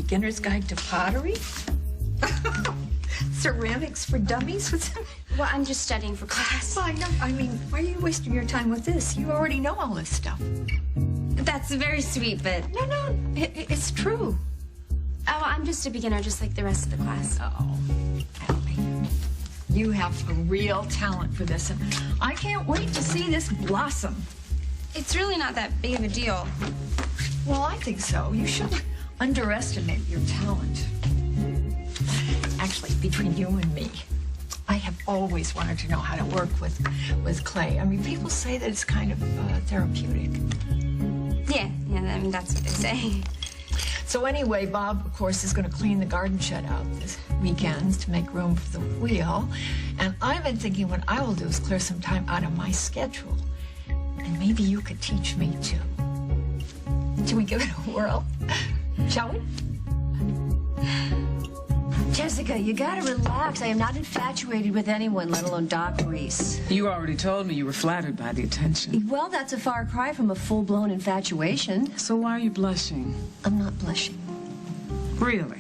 beginner's guide to pottery? Ceramics for dummies? Well, I'm just studying for class. Well, I mean, why are you wasting your time with this? You already know all this stuff. That's very sweet, but... No, it's true. Oh, I'm just a beginner, just like the rest of the class. Oh, Ellie, you have a real talent for this, and I can't wait to see this blossom. It's really not that big of a deal. Well, I think so. You shouldn't underestimate your talent. Actually, between you and me, I have always wanted to know how to work with clay. I mean, people say that it's kind of therapeutic. Yeah, I mean, that's what they say. So anyway, Bob, of course, is going to clean the garden shed out this weekend to make room for the wheel. And I've been thinking what I will do is clear some time out of my schedule. And maybe you could teach me, too. Shall we give it a whirl? Shall we? Jessica, you gotta relax. I am not infatuated with anyone, let alone Doc Reese. You already told me you were flattered by the attention. Well, that's a far cry from a full-blown infatuation. So why are you blushing? I'm not blushing. Really?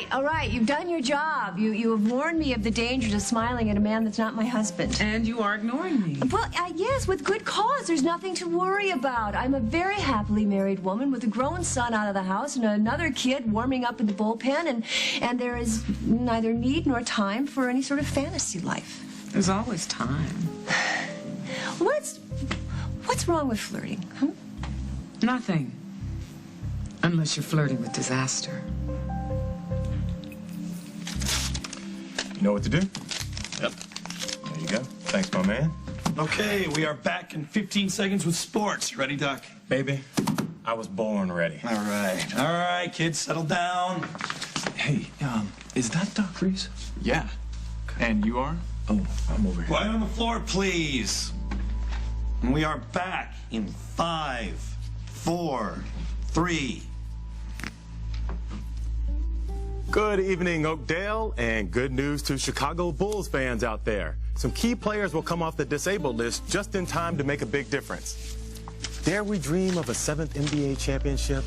All right, you've done your job. You have warned me of the dangers of smiling at a man that's not my husband. And you are ignoring me. Well, yes, with good cause. There's nothing to worry about. I'm a very happily married woman with a grown son out of the house and another kid warming up in the bullpen, and there is neither need nor time for any sort of fantasy life. There's always time. What's wrong with flirting, huh? Nothing. Unless you're flirting with disaster. You know what to do? Yep. There you go. Thanks, my man. Okay, we are back in 15 seconds with sports. Ready, Doc? Baby, I was born ready. All right, kids, settle down. Hey, is that Doc Reese? Yeah. And you are? Oh, I'm over here. Quiet on the floor, please. And we are back in 5, 4, 3. Good evening, Oakdale, and good news to Chicago Bulls fans out there. Some key players will come off the disabled list just in time to make a big difference. Dare we dream of a 7th NBA championship?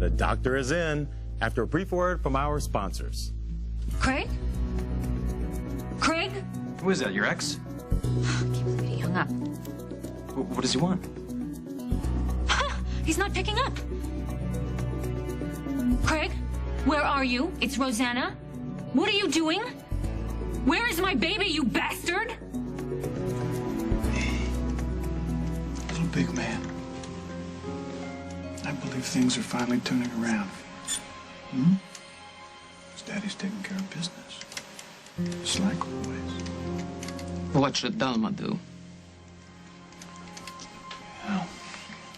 The doctor is in after a brief word from our sponsors. Craig? Craig? Who is that, your ex? I can't believe he hung up. What does he want? He's not picking up. Craig, where are you? It's Rosanna. What are you doing? Where is my baby, you bastard? Hey, little big man. I believe things are finally turning around. His daddy's taking care of business. Just like always. What should Dalma do? Well,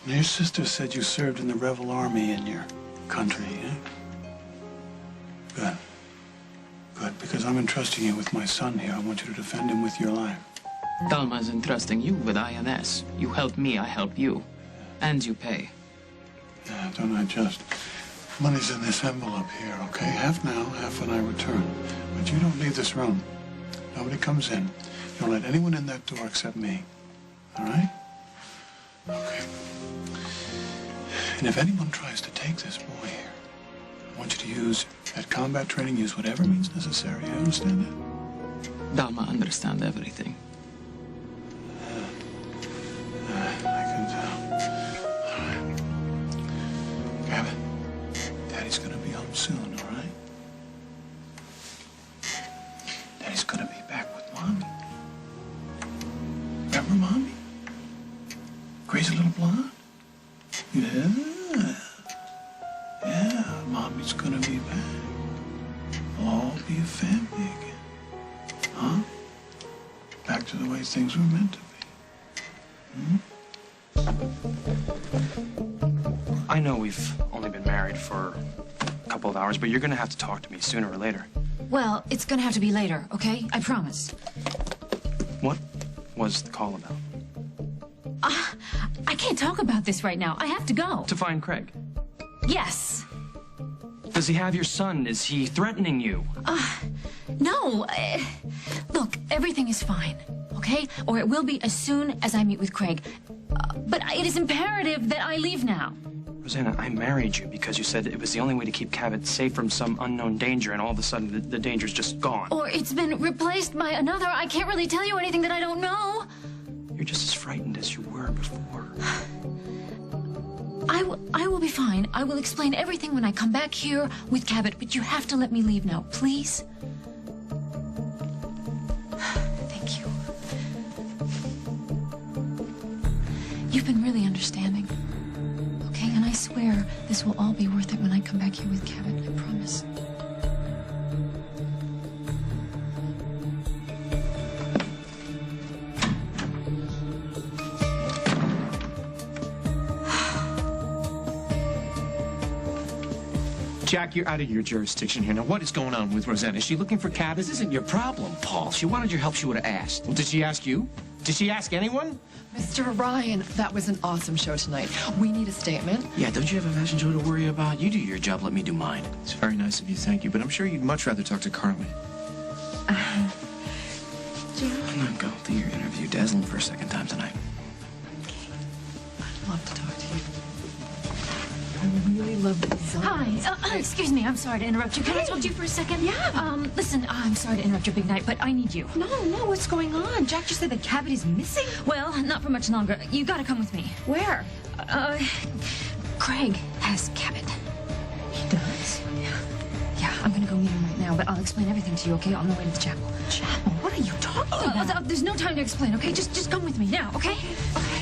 your sister said you served in the rebel army in your country, eh? Good. Good, because I'm entrusting you with my son here. I want you to defend him with your life. Dalma's entrusting you with INS. You help me, I help you. And you pay. Yeah, don't I just... Money's in this envelope here, okay? Half now, half when I return. But you don't leave this room. Nobody comes in. Don't let anyone in that door except me. All right? Okay. And if anyone tries to take this boy here, I want you to use, at combat training, use whatever means necessary. You understand that? Dalma understand everything. I can tell. All right. Grab it. Daddy's gonna be home soon, all right? Daddy's gonna be back with Mommy. Remember Mommy? Crazy little blonde? Yeah. Yeah, Mommy's gonna be back. We'll all be a family again. Huh? Back to the way things were meant to be. I know we've only been married for a couple of hours, but you're gonna have to talk to me sooner or later. Well, it's gonna have to be later, okay? I promise. What was the call about? I can't talk about this right now. I have to go. To find Craig. Yes. Does he have your son? Is he threatening you? No. Look, everything is fine, okay? Or it will be as soon as I meet with Craig. But it is imperative that I leave now. Rosanna, I married you because you said it was the only way to keep Cabot safe from some unknown danger, and all of a sudden the danger's just gone. Or it's been replaced by another. I can't really tell you anything that I don't know. You're just as frightened as you were before. I will be fine. I will explain everything when I come back here with Cabot, but you have to let me leave now, please. Thank you. You've been really understanding. Okay, and I swear this will all be worth it when I come back here with Cabot. I promise. Jack, you're out of your jurisdiction here. Now, what is going on with Rosanna? Is she looking for Cabot? This isn't your problem, Paul. She wanted your help. She would have asked. Well, did she ask you? Did she ask anyone? Mr. Ryan, that was an awesome show tonight. We need a statement. Yeah, don't you have a fashion show to worry about? You do your job, let me do mine. It's very nice of you, thank you, but I'm sure you'd much rather talk to Carly. Jack? Come on, go do your interview. Dazzle him for a second time tonight. I'd love to talk to you. I really love the design. Hi. Excuse me. I'm sorry to interrupt you. Can I talk to you for a second? Yeah. Listen, I'm sorry to interrupt your big night, but I need you. No, what's going on? Jack just said that Cabot is missing. Well, not for much longer. You gotta come with me. Where? Craig has Cabot. He does? Yeah, I'm gonna go meet him right now, but I'll explain everything to you, okay? On the way to the chapel. Chapel? What are you talking about? There's no time to explain, okay? Just come with me now, okay? Okay.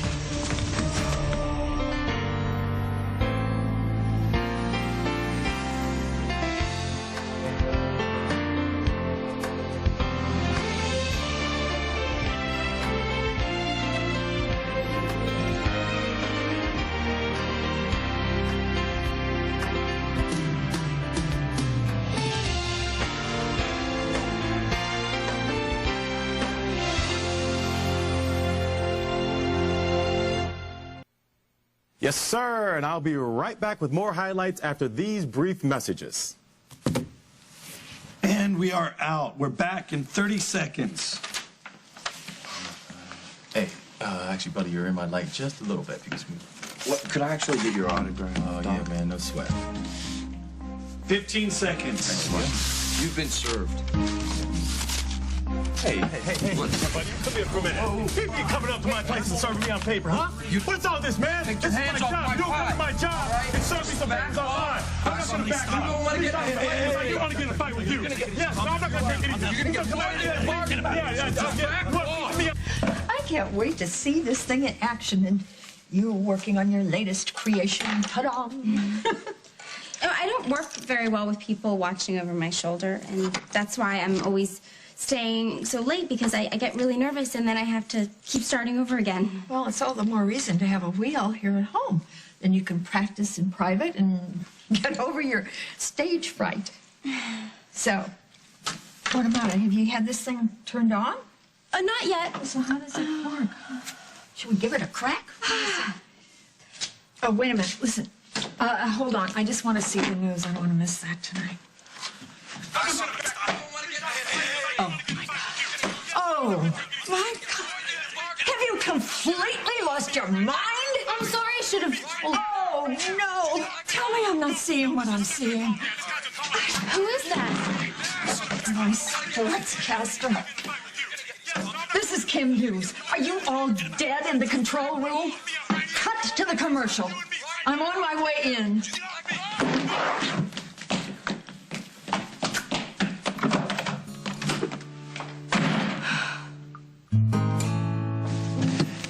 Yes, sir, and I'll be right back with more highlights after these brief messages. And we are out. We're back in 30 seconds. Hey, actually, buddy, you're in my light just a little bit because we... What? Could I actually get your autograph? Oh, yeah, man, no sweat. 15 seconds. You've been served. Hey, buddy, come here for a minute. People keep coming up to my place and serving me on paper, huh? What's all this, man? Take This your is hands my off job. my Do pie. my job and serve me some papers online. I'm not going to back up. You don't want to get I want to get in a fight with you. Yes, no, I'm not going to take anything. You're going to get fired. I can't wait to see this thing in action and you working on your latest creation. Ta-da! I don't work very well with people watching over my shoulder, and that's why I'm always staying so late, because I get really nervous and then I have to keep starting over again. Well, it's all the more reason to have a wheel here at home. Then you can practice in private and get over your stage fright. So, what about it? Have you had this thing turned on? Not yet. So how does it work? Should we give it a crack? Oh, wait a minute. Listen. Hold on. I just want to see the news. I don't want to miss that tonight. Oh, my God. Have you completely lost your mind? I'm sorry, I should have... Oh, no. Tell me I'm not seeing what I'm seeing. Who is that? My sportscaster. This is Kim Hughes. Are you all dead in the control room? Cut to the commercial. I'm on my way in.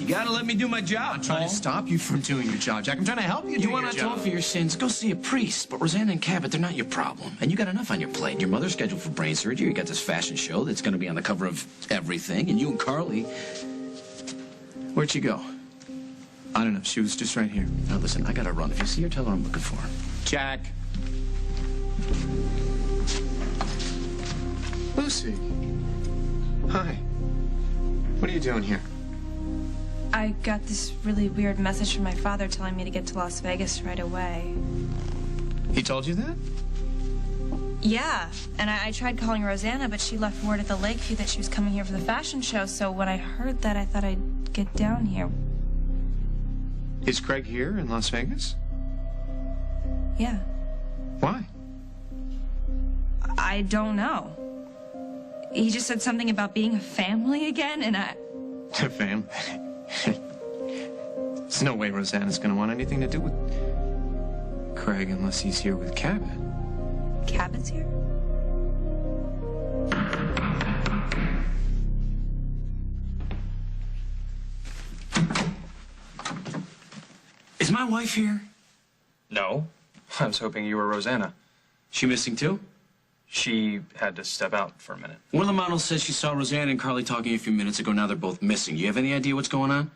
You gotta let me do my job. I'm trying to stop you from doing your job, Jack. I'm trying to help you do your job. You want to atone for your sins? Go see a priest. But Rosanna and Cabot, they're not your problem. And you got enough on your plate. Your mother's scheduled for brain surgery. You got this fashion show that's going to be on the cover of everything. And you and Carly... Where'd she go? I don't know. She was just right here. Now, listen, I gotta run. If you see her, tell her I'm looking for her. Jack. Lucy. Hi. What are you doing here? I got this really weird message from my father telling me to get to Las Vegas right away. He told you that? Yeah, and I tried calling Rosanna, but she left word at the Lakeview that she was coming here for the fashion show, so when I heard that, I thought I'd get down here. Is Craig here in Las Vegas? Yeah. Why? I don't know. He just said something about being a family again, and I... A family? There's no way Rosanna's gonna want anything to do with Craig unless he's here with Cabot. Cabot's here? Is my wife here? No. I was hoping you were Rosanna. She missing too? She had to step out for a minute. One of the models says she saw Rosanna and Carly talking a few minutes ago. Now they're both missing. You have any idea what's going on?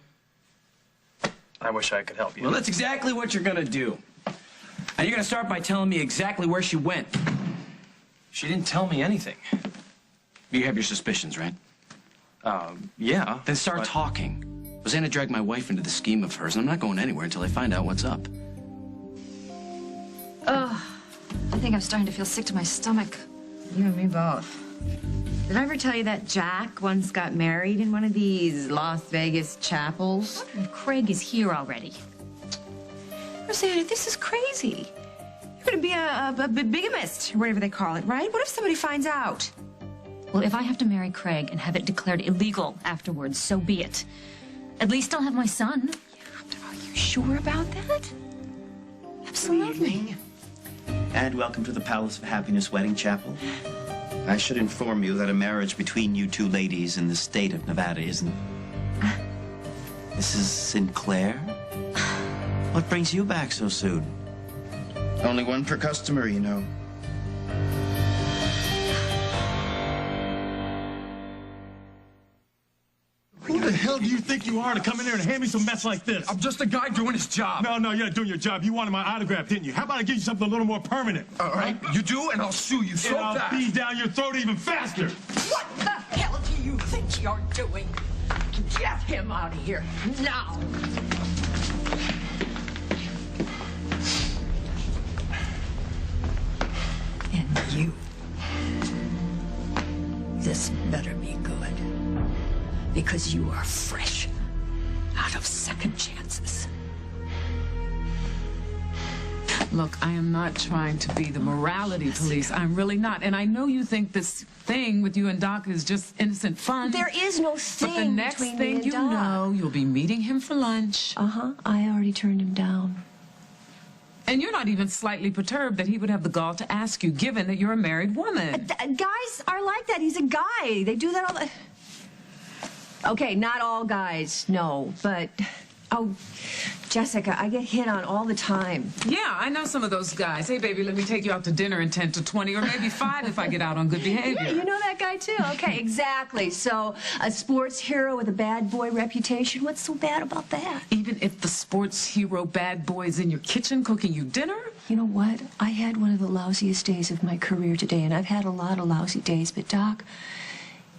I wish I could help you. Well, that's exactly what you're gonna do. And you're gonna start by telling me exactly where she went. She didn't tell me anything. You have your suspicions, right? Yeah. Then start talking. Rosanna dragged my wife into the scheme of hers, and I'm not going anywhere until I find out what's up. Ugh. I think I'm starting to feel sick to my stomach. You and me both. Did I ever tell you that Jack once got married in one of these Las Vegas chapels? Craig is here already. Rosanna, this is crazy. You're gonna be a bigamist, or whatever they call it, right? What if somebody finds out? Well, if I have to marry Craig and have it declared illegal afterwards, so be it. At least I'll have my son. Yeah, but are you sure about that? Absolutely. And welcome to the Palace of Happiness Wedding Chapel. I should inform you that a marriage between you two ladies in the state of Nevada isn't... Mrs. Sinclair? What brings you back so soon? Only one per customer, you know. Who the hell do you think you are to come in there and hand me some mess like this? I'm just a guy doing his job. No, you're not doing your job. You wanted my autograph, didn't you? How about I give you something a little more permanent? All right, you do, and I'll sue you so and I'll fast. feed down your throat even faster. What the hell do you think you're doing? Get him out of here now. And you. This better be good. Because you are fresh out of second chances. Look, I am not trying to be the morality police. I'm really not. And I know you think this thing with you and Doc is just innocent fun. There is no thing But the next between me thing and you Doc. know, you'll be meeting him for lunch. Uh-huh. I already turned him down. And you're not even slightly perturbed that he would have the gall to ask you, given that you're a married woman. Guys are like that. He's a guy. They do that all the... Okay, not all guys, no, but... Oh, Jessica, I get hit on all the time. Yeah, I know some of those guys. Hey, baby, let me take you out to dinner in 10 to 20, or maybe 5 if I get out on good behavior. Yeah, you know that guy, too. Okay, exactly. So, a sports hero with a bad boy reputation, what's so bad about that? Even if the sports hero bad boy is in your kitchen cooking you dinner? You know what? I had one of the lousiest days of my career today, and I've had a lot of lousy days, but Doc,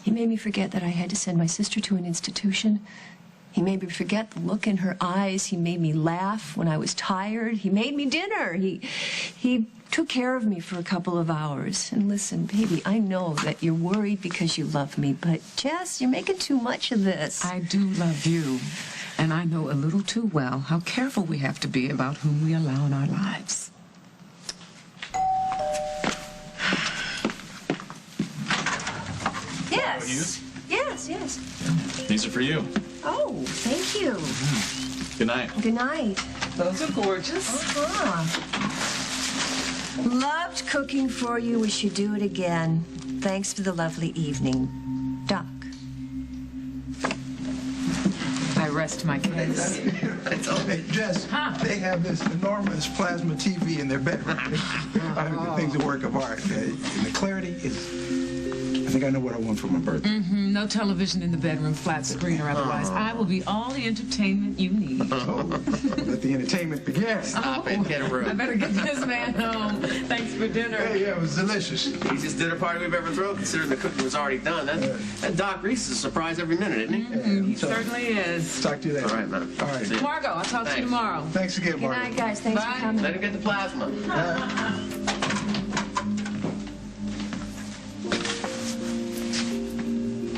he made me forget that I had to send my sister to an institution. He made me forget the look in her eyes. He made me laugh when I was tired. He made me dinner. He took care of me for a couple of hours. And listen, baby, I know that you're worried because you love me, but Jess, you're making too much of this. I do love you, and I know a little too well how careful we have to be about whom we allow in our lives. Yes. Yes. These are for you. Oh, thank you. Good night. Good night. Those are gorgeous. Loved cooking for you. We should do it again. Thanks for the lovely evening. Doc. I rest my case. Hey, Jess, they have this enormous plasma TV in their bedroom. I mean, the thing's a work of art. And the clarity is... I think I know what I want for my birthday. No television in the bedroom, flat screen or otherwise. I will be all the entertainment you need. Let the entertainment begin. Stop it. Get a room. I better get this man home. Thanks for dinner. Hey, yeah, it was delicious. Easiest dinner party we've ever thrown, considering the cooking was already done. That Doc Reese is a surprise every minute, isn't he? He certainly is. Talk to you later. All right, man. All right. Margot, I'll talk to you tomorrow. Thanks again, Good Margo. night, guys. Thanks Bye. for coming. Let him get the plasma.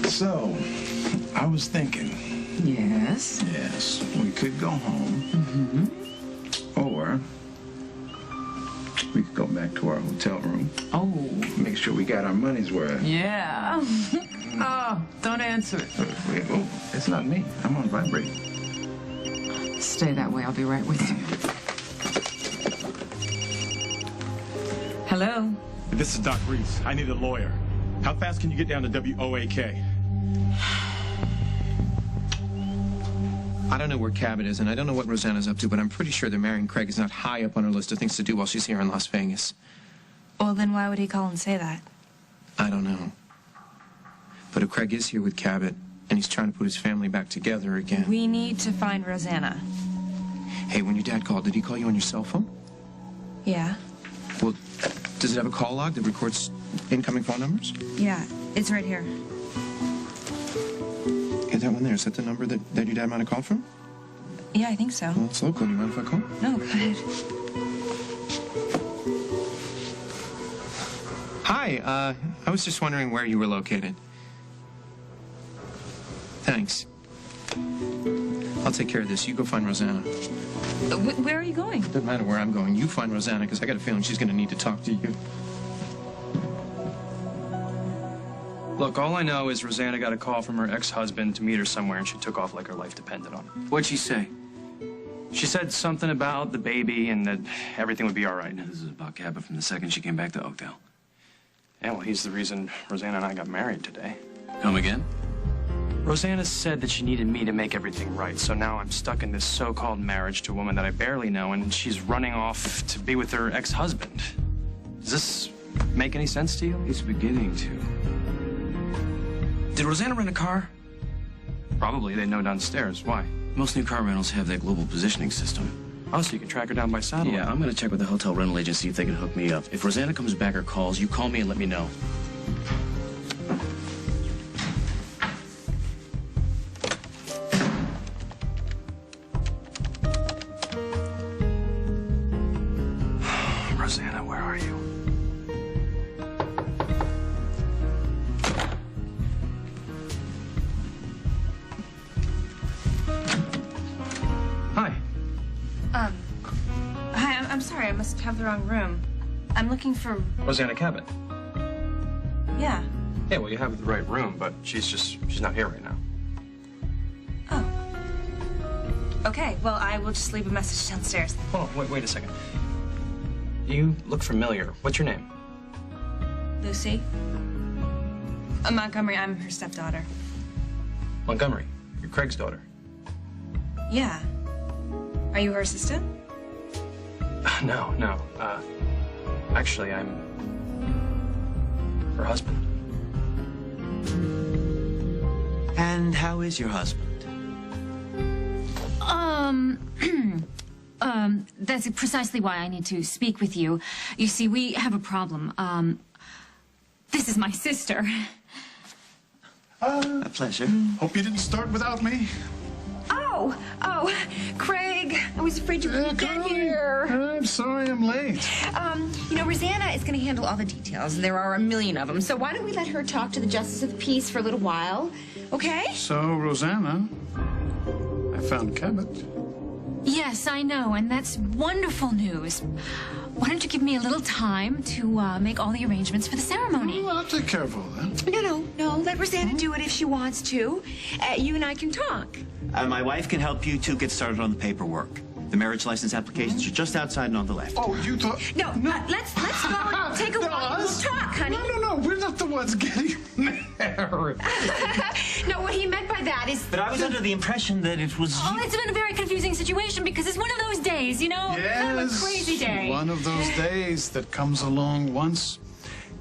So, I was thinking. Yes? Yes, we could go home. Or We could go back to our hotel room. Oh. Make sure we got our money's worth. Yeah. Oh, don't answer it. Wait, oh, it's not me. I'm on vibrate. Stay that way. I'll be right with you. Hello? This is Doc Reese. I need a lawyer. How fast can you get down to WOAK? I don't know where Cabot is, and I don't know what Rosanna's up to, but I'm pretty sure that marrying Craig is not high up on her list of things to do while she's here in Las Vegas. Well, then why would he call and say that? I don't know. But if Craig is here with Cabot, and he's trying to put his family back together again... We need to find Rosanna. Hey, when your dad called, did he call you on your cell phone? Yeah. Well, does it have a call log that records incoming phone numbers? Yeah, it's right here. Hey, that one there, is that the number that your dad might have called from? Yeah, I think so. Well, it's local. Do you mind if I call? No, go ahead. Hi, I was just wondering where you were located. Thanks. I'll take care of this. You go find Rosanna. Where are you going? Doesn't matter where I'm going. You find Rosanna, because I got a feeling she's going to need to talk to you. Look, all I know is Rosanna got a call from her ex-husband to meet her somewhere, and she took off like her life depended on it. What'd she say? She said something about the baby and that everything would be all right. This is about Cabot from the second she came back to Oakdale. Yeah, well, he's the reason Rosanna and I got married today. Come again? Rosanna said that she needed me to make everything right, so now I'm stuck in this so-called marriage to a woman that I barely know, and she's running off to be with her ex-husband. Does this make any sense to you? It's beginning to. Did Rosanna rent a car? Probably. They know downstairs. Why? Most new car rentals have that global positioning system. Oh, so you can track her down by satellite? Yeah, I'm going to check with the hotel rental agency if they can hook me up. If Rosanna comes back or calls, you call me and let me know. Rosanna, where are you? Hi. Hi, I'm sorry. I must have the wrong room. I'm looking for... Rosanna Cabot. Yeah. Yeah, well, you have the right room, but she's not here right now. Okay, well, I will just leave a message downstairs. Oh, wait a second. You look familiar. What's your name? Lucy? Montgomery, I'm her stepdaughter. Montgomery. You're Craig's daughter. Yeah. Are you her assistant? No. Actually, I'm her husband. And how is your husband? That's precisely why I need to speak with you. You see, we have a problem. This is my sister. A pleasure. Hope you didn't start without me. Oh, Craig, I was afraid you wouldn't get here. I'm sorry I'm late. You know, Rosanna is going to handle all the details. There are a million of them. So why don't we let her talk to the Justice of the Peace for a little while, okay? So, Rosanna, I found Cabot. Yes, I know, and that's wonderful news. Why don't you give me a little time to make all the arrangements for the ceremony? Well, I'll take care of all that. No. Let Rosanna do it if she wants to. You and I can talk. My wife can help you two get started on the paperwork. The marriage license applications are just outside and on the left. Oh, you thought... No, let's go and take a walk. We'll talk, honey. No, we're not the ones getting married. No, what he meant by that is... But I was under the impression that it was... Oh, it's been a very confusing situation because it's one of those days, you know? Kind of a crazy day. One of those days that comes along once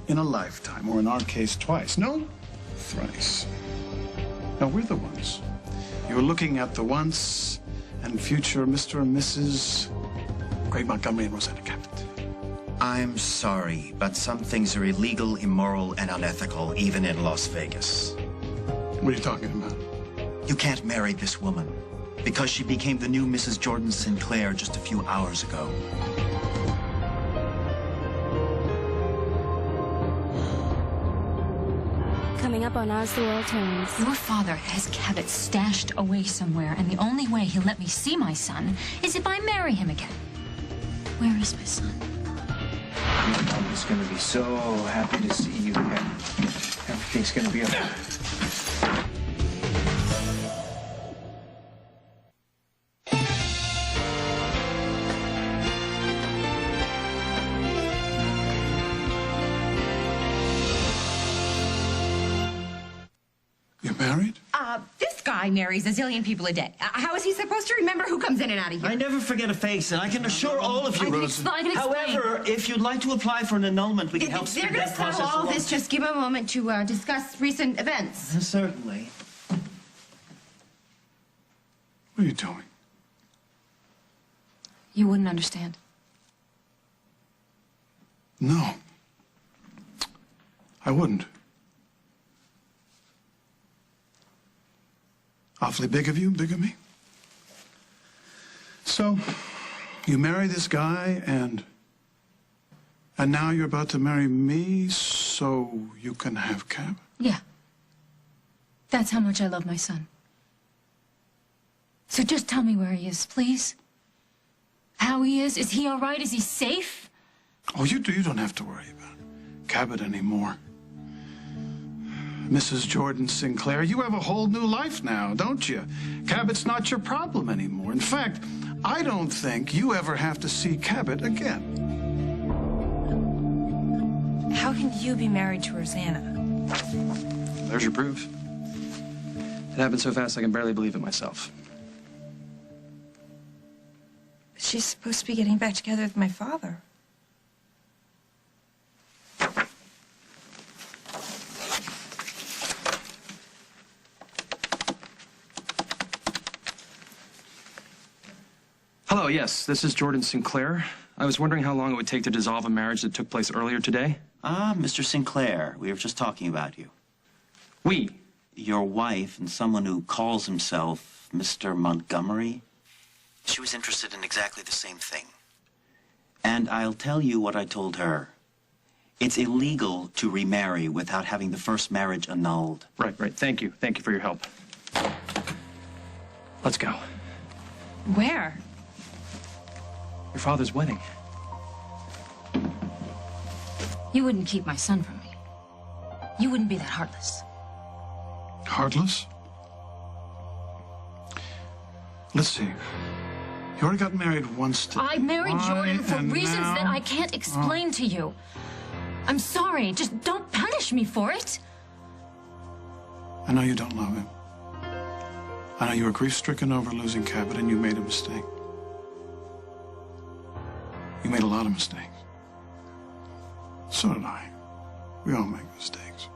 in a lifetime, or in our case, twice. No, thrice. Now, we're the ones. You're looking at the once and future Mr. and Mrs. Craig Montgomery and Rosanna Cabot. I'm sorry, but some things are illegal, immoral, and unethical, even in Las Vegas. What are you talking about? You can't marry this woman because she became the new Mrs. Jordan Sinclair just a few hours ago. Coming up on As the World Turns. Your father has Cabot stashed away somewhere, and the only way he'll let me see my son is if I marry him again. Where is my son? I'm just gonna be so happy to see you again. Everything's gonna be okay. You're married? This guy marries a zillion people a day. How is he supposed to remember who comes in and out of here? I never forget a face, and I can assure all of you, Rose. However, if you'd like to apply for an annulment, we can help speed They're going to that settle process all along. this. Just give him a moment to discuss recent events. Certainly. What are you doing? You wouldn't understand. No. I wouldn't. Awfully big of you, big of me. So, you marry this guy, and now you're about to marry me so you can have Cabot? Yeah. That's how much I love my son. So just tell me where he is, please. How he is? Is he all right? Is he safe? Oh, you don't have to worry about Cabot anymore. Mrs. Jordan Sinclair, you have a whole new life now, don't you? Cabot's not your problem anymore. In fact, I don't think you ever have to see Cabot again. How can you be married to Rosanna? There's your proof. It happened so fast I can barely believe it myself. She's supposed to be getting back together with my father. Hello, yes, this is Jordan Sinclair. I was wondering how long it would take to dissolve a marriage that took place earlier today. Ah, Mr. Sinclair, we were just talking about you. We? Your wife and someone who calls himself Mr. Montgomery. She was interested in exactly the same thing. And I'll tell you what I told her. It's illegal to remarry without having the first marriage annulled. Right. Thank you. Thank you for your help. Let's go. Where? Your father's wedding. You wouldn't keep my son from me. You wouldn't be that heartless. Heartless? Let's see. You already got married once today. I married Jordan for and reasons now- that I can't explain to you. I'm sorry. Just don't punish me for it. I know you don't love him. I know you were grief-stricken over losing Cabot, and you made a mistake. You made a lot of mistakes. So did I. We all make mistakes.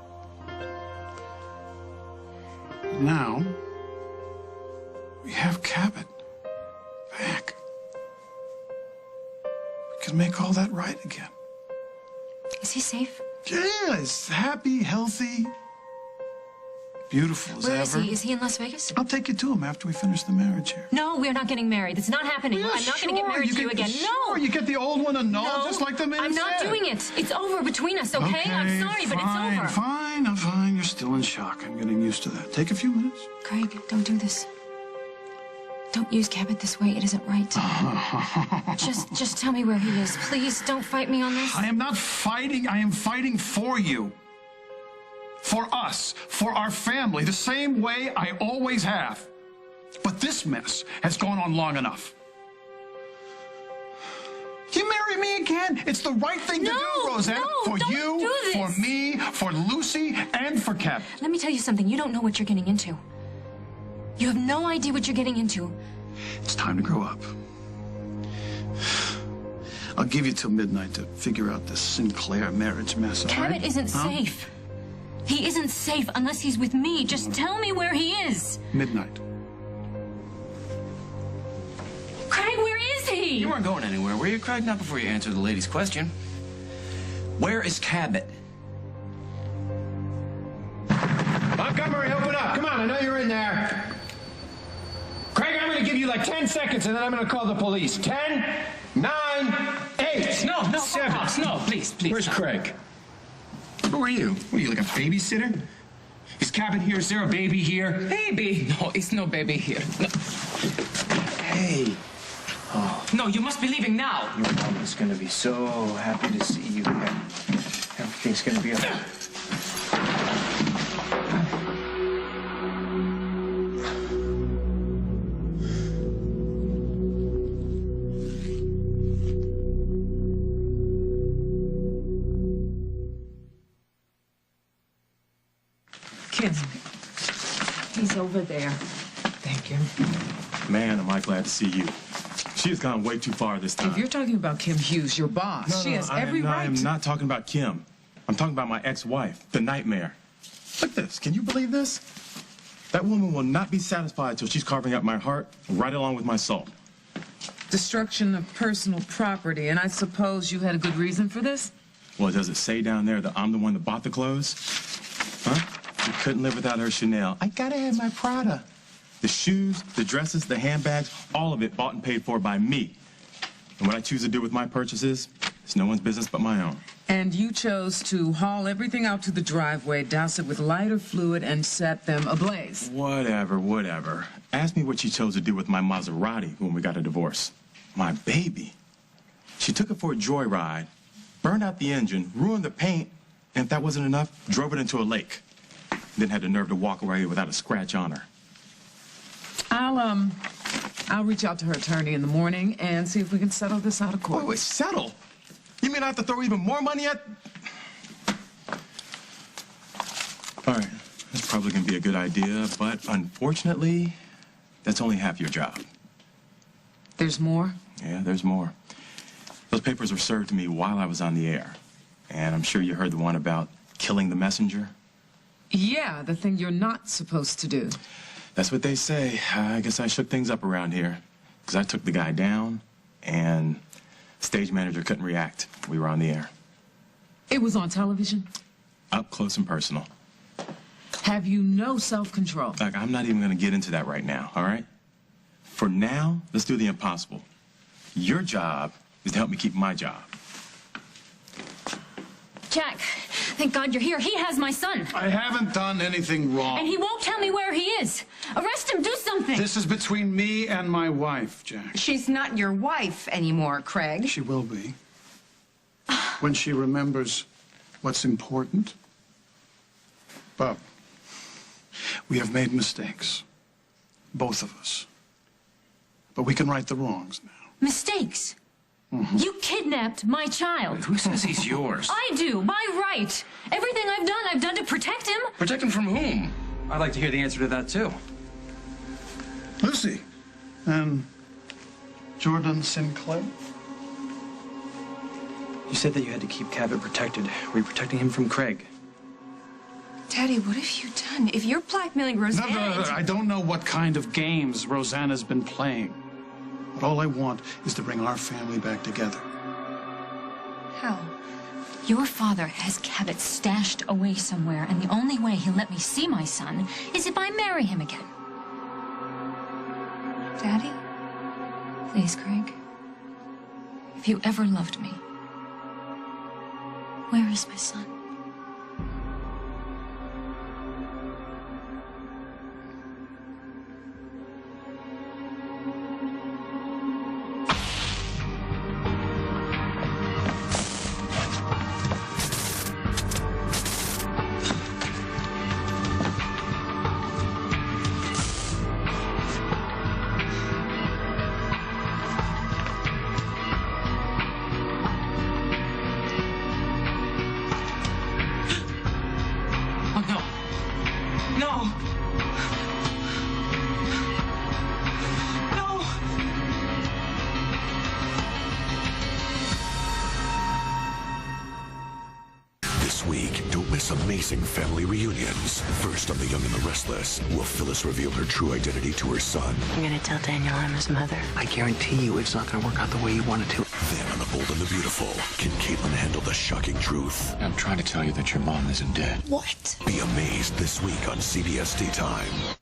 But now, we have Cabot back. We can make all that right again. Is he safe? Yeah, he's happy, healthy, beautiful as Where ever. is he? Is he in Las Vegas? I'll take you to him after we finish the marriage here. No, we're not getting married. It's not happening. Yeah, I'm not going to get married to you again. Sure, you get the old one annulled, just like the man I'm not said. doing it. It's over between us, okay? I'm sorry, but it's over. Fine, I'm fine. You're still in shock. I'm getting used to that. Take a few minutes. Craig, don't do this. Don't use Cabot this way. It isn't right. Just tell me where he is. Please, don't fight me on this. I am not fighting. I am fighting for you. For us. For our family. The same way I always have. But this mess has gone on long enough. You marry me again. It's the right thing to do, Rosanna. For you, for me, for Lucy, and for Cabot. Let me tell you something. You don't know what you're getting into. You have no idea what you're getting into. It's time to grow up. I'll give you till midnight to figure out this Sinclair marriage mess, all right? Cabot isn't safe. He isn't safe unless he's with me. Just tell me where he is. Midnight. Craig, where is he? You weren't going anywhere, were you, Craig? Not before you answer the lady's question. Where is Cabot? Montgomery, open up. Come on, I know you're in there. Craig, I'm going to give you like 10 seconds, and then I'm going to call the police. 10, 9, 8, No, 7. Fox, no, please. Where's Craig? Who are you? What are you, like a babysitter? Is Cabot here? Is there a baby here? Baby? No, it's no baby here. No. Hey, Oh. No, you must be leaving now. Your mom is going to be so happy to see you here. Everything's going to be okay. Kim, He's over there. thank you. Man, am I glad to see you. She has gone way too far this time. If you're talking about Kim Hughes, your boss, she has every right I am not talking about Kim. I'm talking about my ex-wife, the nightmare. Look at this. Can you believe this? That woman will not be satisfied till she's carving out my heart right along with my soul. Destruction of personal property, and I suppose you had a good reason for this? Well, does it say down there that I'm the one that bought the clothes? Huh? You couldn't live without her Chanel. I gotta have my Prada. The shoes, the dresses, the handbags, all of it bought and paid for by me. And what I choose to do with my purchases, it's no one's business but my own. And you chose to haul everything out to the driveway, douse it with lighter fluid, and set them ablaze. Whatever. Ask me what she chose to do with my Maserati when we got a divorce. My baby. She took it for a joyride, burned out the engine, ruined the paint, and if that wasn't enough, drove it into a lake. Then had the nerve to walk away without a scratch on her. I'll reach out to her attorney in the morning and see if we can settle this out of court. Wait, settle? You mean I have to throw even more money at... All right, that's probably gonna be a good idea, but unfortunately, that's only half your job. There's more? Yeah, there's more. Those papers were served to me while I was on the air. And I'm sure you heard the one about killing the messenger. Yeah, the thing you're not supposed to do. That's what they say. I guess I shook things up around here. Because I took the guy down, and stage manager couldn't react. We were on the air. It was on television? Up close and personal. Have you no self-control? Look, I'm not even going to get into that right now, all right? For now, let's do the impossible. Your job is to help me keep my job. Jack, thank God you're here. He has my son. I haven't done anything wrong. And he won't tell me where he is. Arrest him, do something. This is between me and my wife, Jack. She's not your wife anymore, Craig. She will be. When she remembers what's important. Bob, we have made mistakes. Both of us. But we can right the wrongs now. Mistakes? You kidnapped my child. Who says he's yours? I do, by right. Everything I've done to protect him. Protect him from whom? I'd like to hear the answer to that, too. Lucy and Jordan Sinclair. You said that you had to keep Cabot protected. Were you protecting him from Craig? Daddy, what have you done? If you're blackmailing Rosanna... No. I don't know what kind of games Rosanna's been playing. But all I want is to bring our family back together. How? Your father has Cabot stashed away somewhere, and the only way he'll let me see my son is if I marry him again. Daddy? Please, Craig. If you ever loved me, where is my son? Amazing family reunions. First on The Young and the Restless, will Phyllis reveal her true identity to her son? I'm gonna tell Daniel I'm his mother. I guarantee you it's not gonna work out the way you want it to. Then on The Bold and the Beautiful, can Caitlin handle the shocking truth? I'm trying to tell you that your mom isn't dead. What? Be amazed this week on CBS Daytime.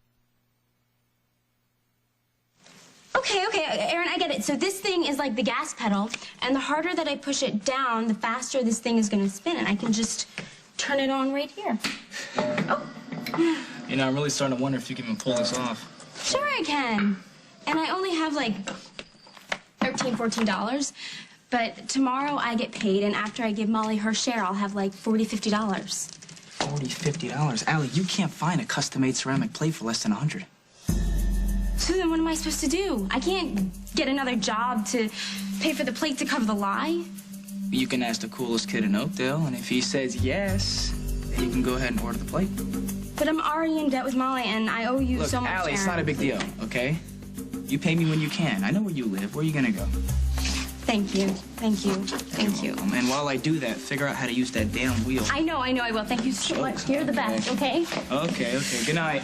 Okay, Aaron, I get it. So this thing is like the gas pedal, and the harder that I push it down, the faster this thing is gonna spin, and I can just turn it on right here. Oh. You know, I'm really starting to wonder if you can even pull this off. Sure I can. And I only have like $14. But tomorrow I get paid, and after I give Molly her share, I'll have like $40, $50. $50. Allie, you can't find a custom-made ceramic plate for less than $100. So then what am I supposed to do? I can't get another job to pay for the plate to cover the lie? You can ask the coolest kid in Oakdale, and if he says yes, then you can go ahead and order the plate. But I'm already in debt with Molly, and I owe you so much, Allie, it's Aaron. not a big deal, okay? You pay me when you can. I know where you live. Where are you gonna go? Thank you. Thank you. Thank you. And while I do that, figure out how to use that damn wheel. I know, I will. Thank you so much. You're the best, okay? Okay. Good night.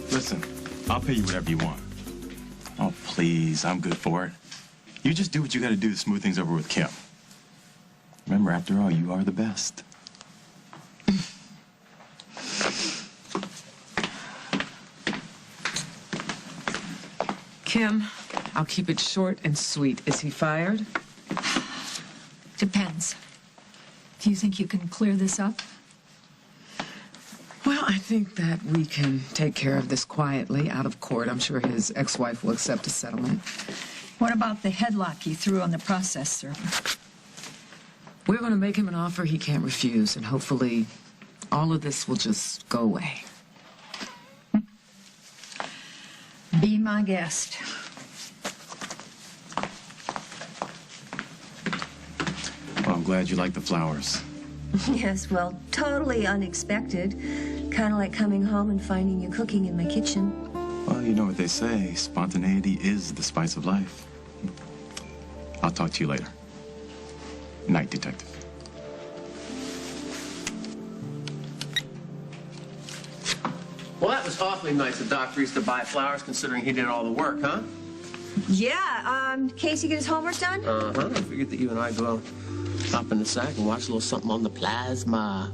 Listen, I'll pay you whatever you want. Oh, please, I'm good for it. You just do what you gotta do to smooth things over with Kim. Remember, after all, you are the best. Kim, I'll keep it short and sweet. Is he fired? Depends. Do you think you can clear this up? Well, I think that we can take care of this quietly out of court. I'm sure his ex-wife will accept a settlement. What about the headlock he threw on the process server? We're going to make him an offer he can't refuse, and hopefully all of this will just go away. Be my guest. Well, I'm glad you like the flowers. Yes, well, totally unexpected. Kind of like coming home and finding you cooking in my kitchen. Well, you know what they say, spontaneity is the spice of life. I'll talk to you later. Night, Detective. Well, that was awfully nice of Dr. East to buy flowers, considering he did all the work, huh? Yeah, Casey get his homework done? Uh-huh. I figured that you and I go hop in the sack and watch a little something on the plasma.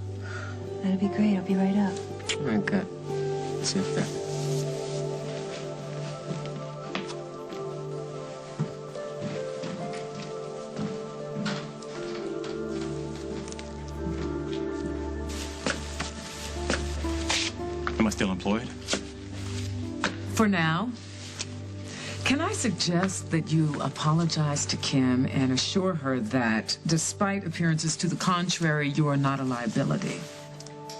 That'd be great. I'll be right up. All right, good. Let's see if that... Am I still employed? For now. Can I suggest that you apologize to Kim and assure her that, despite appearances to the contrary, you are not a liability?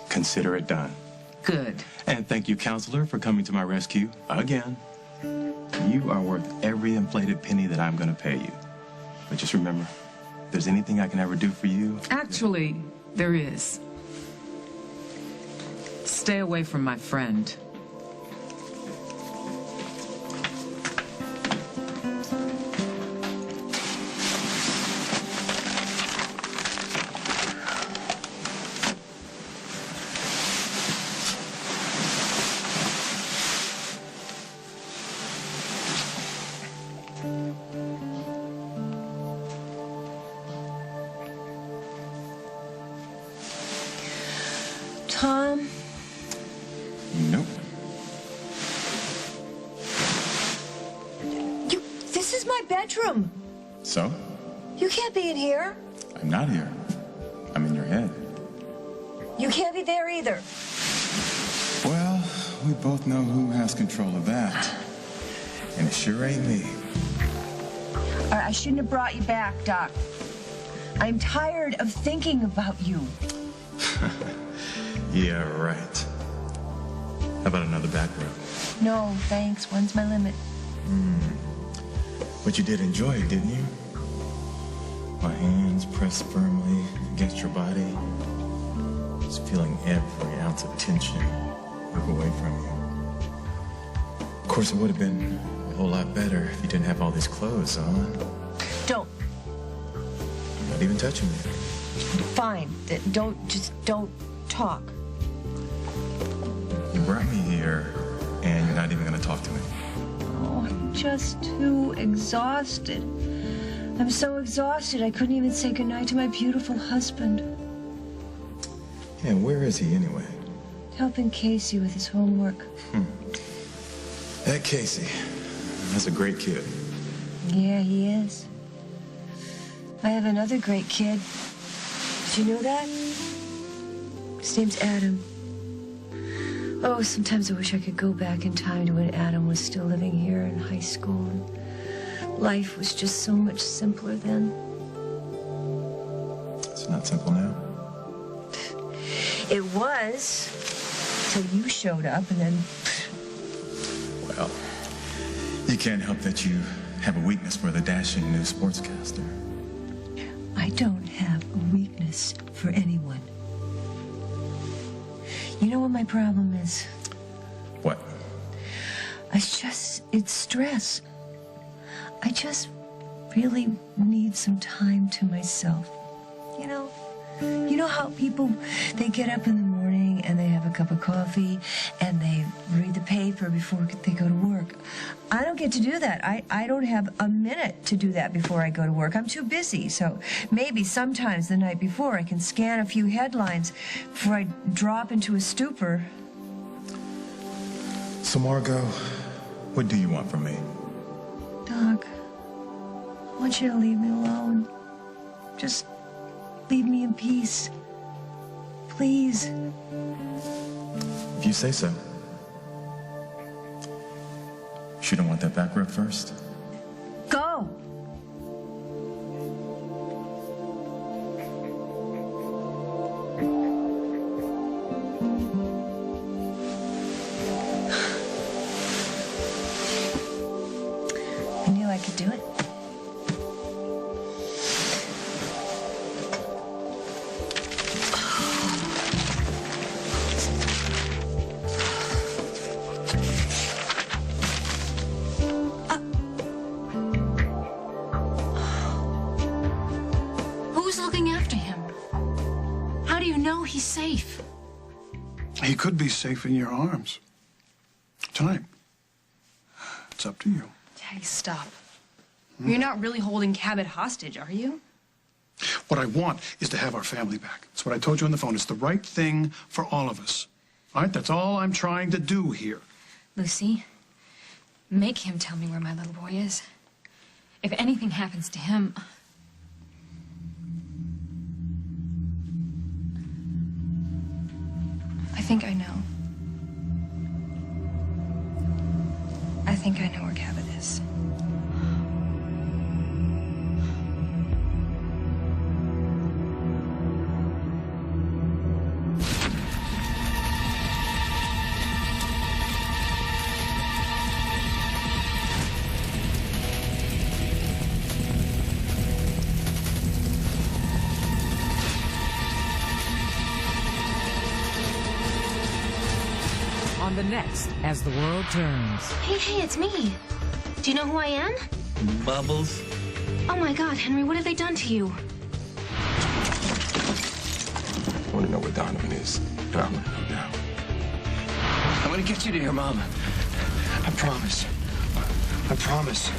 Consider it done. Good. And thank you, counselor, for coming to my rescue again. You are worth every inflated penny that I'm going to pay you. But just remember, if there's anything I can ever do for you... Actually, there is. Stay away from my friend. Tom? Nope. This is my bedroom. So? You can't be in here. I'm not here. I'm in your head. You can't be there either. Well, we both know who has control of that. And it sure ain't me. All right, I shouldn't have brought you back, Doc. I'm tired of thinking about you. Yeah, right. How about another back rub? No, thanks. One's my limit. But you did enjoy it, didn't you? My hands pressed firmly against your body. Just feeling every ounce of tension move away from you. Of course, it would have been a whole lot better if you didn't have all these clothes on. Don't. You're not even touching me. Fine. Don't talk. You brought me here, and you're not even going to talk to me. Oh, I'm just too exhausted. I'm so exhausted I couldn't even say goodnight to my beautiful husband. Yeah, where is he anyway? Helping Casey with his homework. That Casey, that's a great kid. Yeah, he is. I have another great kid. Did you know that? His name's Adam. Oh, sometimes I wish I could go back in time to when Adam was still living here in high school. And life was just so much simpler then. It's not simple now. It was, till you showed up, and then... Well, you can't help that you have a weakness for the dashing new sportscaster. I don't have a weakness for anyone. You know what my problem is? What? It's stress. I just really need some time to myself. You know how people, they get up in the morning and they have a cup of coffee and they read the paper before they go to work. I don't get to do that. I don't have a minute to do that before I go to work. I'm too busy. So maybe sometimes the night before I can scan a few headlines before I drop into a stupor. So, Margot, what do you want from me? Doc, I want you to leave me alone. Just leave me in peace. Please. If you say so. Shouldn't want that back rub first? Go! I knew I could do it. He's safe. He could be safe in your arms. Time. It's up to you. Hey, stop. You're not really holding Cabot hostage, are you? What I want is to have our family back. That's what I told you on the phone. It's the right thing for all of us. All right? That's all I'm trying to do here. Lucy, make him tell me where my little boy is. If anything happens to him... I think I know. I think I know where Cabot is. On the next, As the World Turns. Hey, it's me. Do you know who I am? Bubbles. Oh my God, Henry, what have they done to you? I want to know where Donovan is, and I'm going to know now. I'm going to get you to your mom. I promise. I promise.